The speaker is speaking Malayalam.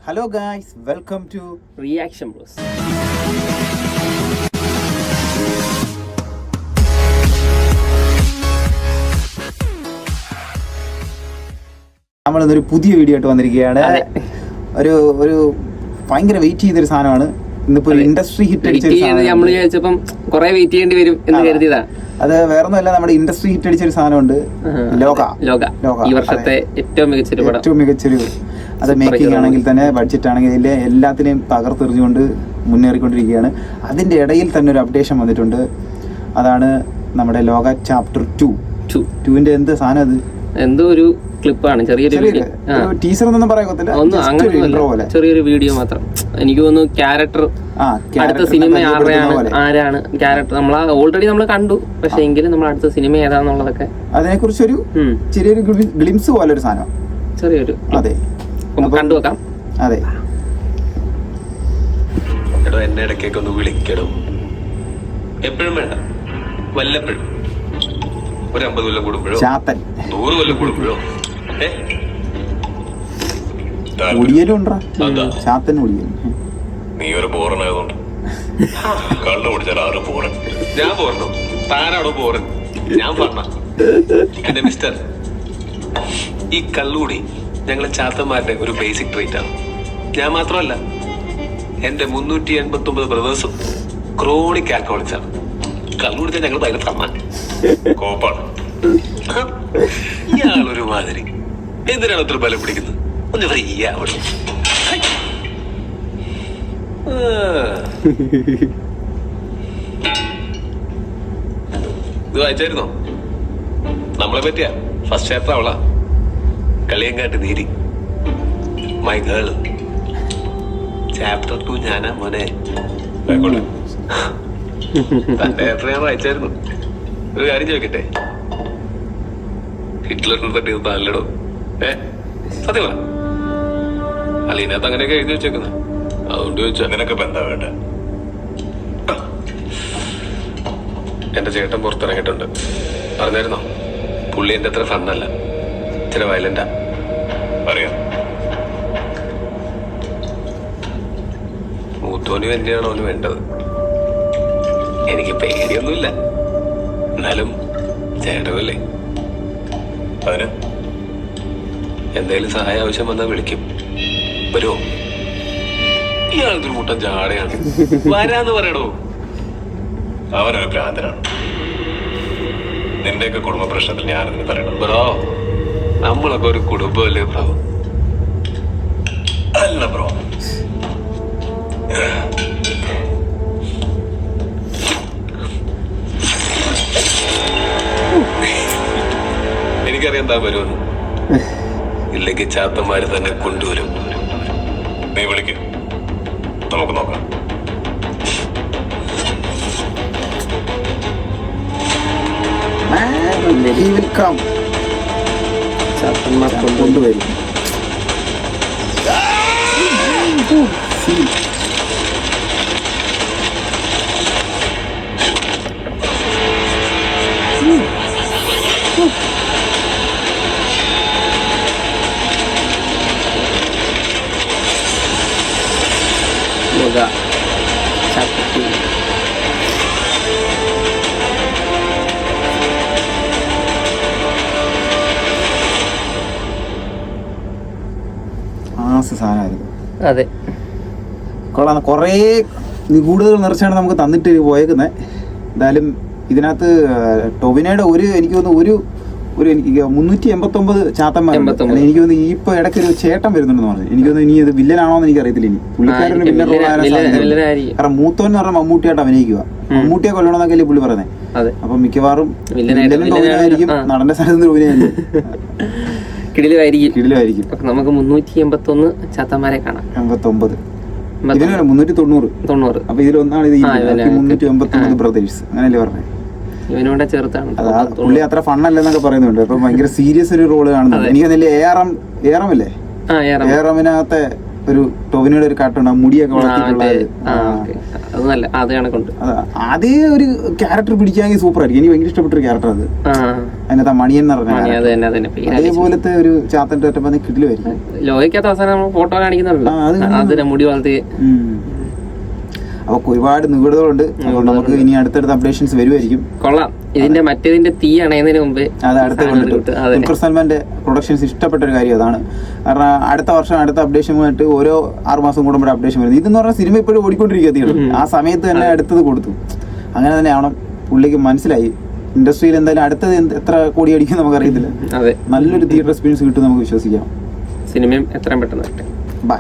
Hello guys, welcome to Reaction Bros. നമ്മളിന്നൊരു പുതിയ വീഡിയോ ആയിട്ട് വന്നിരിക്കുകയാണ്. ഒരു ഭയങ്കര വെയിറ്റ് ചെയ്തൊരു സാധനമാണ്. ഇന്നിപ്പോ ഇൻഡസ്ട്രി ഹിറ്റ് അടിച്ചൊരു നമ്മൾ വിചാരിച്ചപ്പം കുറെ വെയിറ്റ് ചെയ്യേണ്ടി വരും എന്ന് കരുതിയതാ. അത് വേറൊന്നുമല്ല, നമ്മുടെ ഇൻഡസ്ട്രി ഹിറ്റ് അടിച്ചൊരു സാധനമുണ്ട്, ലോക. ഈ വർഷത്തെ ഏറ്റവും മികച്ചൊരു അത് മേക്കിംഗ് ആണെങ്കിൽ തന്നെ ബഡ്ജറ്റ് ആണെങ്കിൽ ഇതിന്റെ എല്ലാത്തിനെയും തകർത്തെറിഞ്ഞുകൊണ്ട് മുന്നേറിക്കൊണ്ടിരിക്കുകയാണ്. അതിന്റെ ഇടയിൽ തന്നെ ഒരു അപ്ഡേഷൻ വന്നിട്ടുണ്ട്. അതാണ് നമ്മുടെ ലോക ചാപ്റ്റർ 2 എന്ത് സാധനം? അത് എന്തോ ഒരു ക്ലിപ്പാണ്, ചെറിയൊരു ടീസർ ഒന്നും പറയാൻ ചെറിയൊരു വീഡിയോ മാത്രം. എനിക്ക് തോന്നുന്നു ക്യാരക്ടർ അടുത്ത സിനിമ ആരാണ് ക്യാരക്ടർ നമ്മൾ ഓൾറെഡി നമ്മൾ കണ്ടു, പക്ഷെ എങ്കിലും നമ്മൾ അടുത്ത സിനിമ ഏതാന്നുള്ളതൊക്കെ അതിനെ കുറിച്ചൊരു ചെറിയൊരു ഗ്ലിംസ് പോലെ ഒരു സാധനം, ചെറിയൊരു. അതെ, കണ്ടു നോക്കാം. അതെ. എന്നെ ഇടയ്ക്കൊക്കെ ഒന്ന് വിളിക്കണം. എപ്പോഴും വേണ്ട, വല്ലപ്പോഴും. ഒരു 50 കൊല്ലം കൂടുമ്പോഴോ 100 കൊല്ലം കൂടുമ്പോഴോ നീ ഒരു ബോറനായതുകൊണ്ട് കള്ളു കുടിച്ചാൽ ആറ് ബോറൻ. ഞാൻ ബോറനോ? താനാണോ ബോറൻ? ഞാൻ പറഞ്ഞ എന്റെ മിസ്റ്റർ, ഈ കള്ളുകൂടി ഞങ്ങളെ ചാത്തന്മാരുടെ ഒരു ബേസിക് ട്രീറ്റ് ആണ്. ഞാൻ മാത്രമല്ല, എന്റെ 389 ബ്രദേഴ്സും ക്രോണിക് ആൽക്കഹോളിക്സ് ആണ്. കള്ളു കുടിച്ചാൽ ഞങ്ങൾ ഭയങ്കര തമ്മാൻ കോപ്പാണ്. ഇയാളൊരു മാതിരി എന്തിനാണ് അത്ര ബലം പിടിക്കുന്നത്? ഒന്ന് ഫ്രീ ആവണം. ഇത് വായിച്ചായിരുന്നോ? നമ്മളെ പറ്റിയ ഫസ്റ്റ് ചാപ്റ്റർ അവളാ, Kaliyankattu Neeli, my girl. Chapter 2 ഞാനാ മോനെ. തന്റെ ചാപ്റ്റർ ഞാൻ വായിച്ചായിരുന്നു. ഒരു കാര്യം ചോദിക്കട്ടെ, ഹിറ്റ്ലറിനെ തട്ടിയത് താല്ലടോ? സത്യമാ? അല്ല, ഇതിനകത്ത് അങ്ങനെയൊക്കെ എഴുതി വെച്ചേക്കുന്നത്, അതുകൊണ്ട് ചോദിച്ചാ. നിനക്ക് എന്താ വേണ്ട? എന്റെ ചേട്ടൻ പുറത്തിറങ്ങിയിട്ടുണ്ട്, പറഞ്ഞായിരുന്നോ? പുള്ളി എന്റെ അത്ര ഫണ്ണല്ല, ചില വയലന്റാ. അറിയാം. മൂത്തോനും എന്നെയാണോ അവന് വേണ്ടത്? എനിക്ക് പേടിയൊന്നുമില്ല, എന്നാലും ചേട്ടനല്ലേ. അതിന് എന്തെങ്കിലും സഹായം ആവശ്യം വന്നാൽ വിളിക്കും. വരുമോ? ഇയാളൊരു കൂട്ടം ജാടയാണ്. വരാന്ന് പറയണോ? അവനൊരു ഭ്രാന്തനാണ്. നിന്റെയൊക്കെ കുടുംബ പ്രശ്നത്തിൽ ഞാനെന്ന് പറയണം. ബ്രോ, നമ്മളൊക്കെ ഒരു കുടുംബമല്ലേ ബ്രോ? അല്ല ബ്രോ, എനിക്കറിയാം എന്താ വരുമെന്ന്. ഇല്ലെങ്കിൽ ചാത്തന്മാര് തന്നെ കൊണ്ടുവരും. നീ വിളിക്കും, നമുക്ക് നോക്കാം. ചാത്തന്മാർ കൊണ്ടുവരും. സാധനമായിരുന്നു. അതെ, കൊള്ളാം. കുറേ നിഗൂഢതകൾ നിറച്ചാണ് നമുക്ക് തന്നിട്ട് പോയേക്കുന്നത്. എന്തായാലും ഇതിനകത്ത് ടൊവിനോയുടെ എനിക്ക് തോന്നുന്നു ഒരു എനിക്ക് 389 ചാത്തന്മാരുണ്ട്. എനിക്ക് തോന്നുന്നു ഈ ഇപ്പൊ ഇടയ്ക്ക് ഒരു ചേട്ടൻ വരുന്നുണ്ടെന്ന് പറഞ്ഞു. എനിക്ക് തോന്നുന്നു ഇനി ഇത് വില്ലനാണോന്ന് എനിക്ക് അറിയത്തില്ല. ഇനി പുള്ളിക്കാരന് വില്ലൻ റോളാണ്. കാരണം മൂത്തോൻ എന്ന് പറഞ്ഞാൽ മമ്മൂട്ടിയായിട്ട് അഭിനയിക്കുക. മമ്മൂട്ടിയെ കൊല്ലണമെന്നൊക്കെയല്ലേ പുള്ളി പറയുന്നത്. അപ്പൊ മിക്കവാറും വില്ലനും ടൊവിനോയായിരിക്കും, നടന്റെ സ്ഥലത്ത് ടൊവിനോയായിരിക്കും. കിടിലായിരിക്കും. നമുക്ക് 381 ചാത്തന്മാരെ കാണാം. 89 390. അപ്പൊ ഇതിലൊന്നാണ് ഇത് 389 ബ്രദേഴ്സ്, അങ്ങനെയല്ലേ പറഞ്ഞത്? ഇവനോടെ ചേർത്താണ്. പുള്ളി അത്ര ഫണ്ണല്ലെന്നൊക്കെ പറയുന്നുണ്ട്. അപ്പൊ ഭയങ്കര സീരിയസ് ഒരു റോള് കാണുന്നുണ്ട്. എനിക്ക് നല്ല ഏറം അല്ലേ, ഏറമിനകത്തെ ഒരു ടോവിനോയുടെ ഒരു കാർട്ടൂൺ മുടിയൊക്കെ വളർത്തിയിട്ടുള്ള അത് നല്ല അത് കണക്കുണ്ട്. അതേ ഒരു ക്യാരക്ടർ പിടിക്കാമെങ്കിൽ സൂപ്പർ ആയിരിക്കും. എനിക്ക് ഭയങ്കര ഇഷ്ടപ്പെട്ട ഒരു ക്യാരക്ടർ അത്. അതിനകത്ത് മണിയൻ എന്ന് പറഞ്ഞാൽ അതേപോലത്തെ ഒരു ചാത്തൻ്റെ ഒറ്റ കിടിലുമായിരിക്കും. ലോകയ്ക്കകത്ത് അവസാനം ഫോട്ടോ കാണിക്കുന്നുണ്ടല്ലോ, അതിന്റെ മുടി വളർത്തി. അവർക്ക് ഒരുപാട് നിഗൂഢതകളുണ്ട്. അതുകൊണ്ട് നമുക്ക് ഇനി അടുത്തടുത്ത അപ്ഡേഷൻസ് വരുമായിരിക്കും. കൊള്ളാം. ഇതിന്റെ മറ്റേതിന്റെ തീ അണയുന്നതിന് മുമ്പ് അത് അടുത്ത് ദുൽഖർ സൽമാന്റെ പ്രൊഡക്ഷൻസ് ഇഷ്ടപ്പെട്ട ഒരു കാര്യം അതാണ്. കാരണം അടുത്ത വർഷം അടുത്ത അപ്ഡേഷനുമായിട്ട് ഓരോ 6 മാസം കൂടുമ്പോൾ അപ്ഡേഷൻ വരുന്നത്. ഇതെന്ന് പറഞ്ഞാൽ സിനിമ ഇപ്പോഴും ഓടിക്കൊണ്ടിരിക്കുക. ആ സമയത്ത് തന്നെ അടുത്തത് കൊടുത്തു. അങ്ങനെ തന്നെ ആവണം. പുള്ളിക്ക് മനസ്സിലായി ഇൻഡസ്ട്രിയിൽ എന്തായാലും അടുത്തത് എത്ര കോടി അടിക്കും നമുക്കറിയത്തില്ല. നല്ലൊരു തിയേറ്റർ എക്സ്പീരിയൻസ് കിട്ടും നമുക്ക് വിശ്വസിക്കാം. സിനിമയും എത്രയും പെട്ടെന്ന്. ബൈ.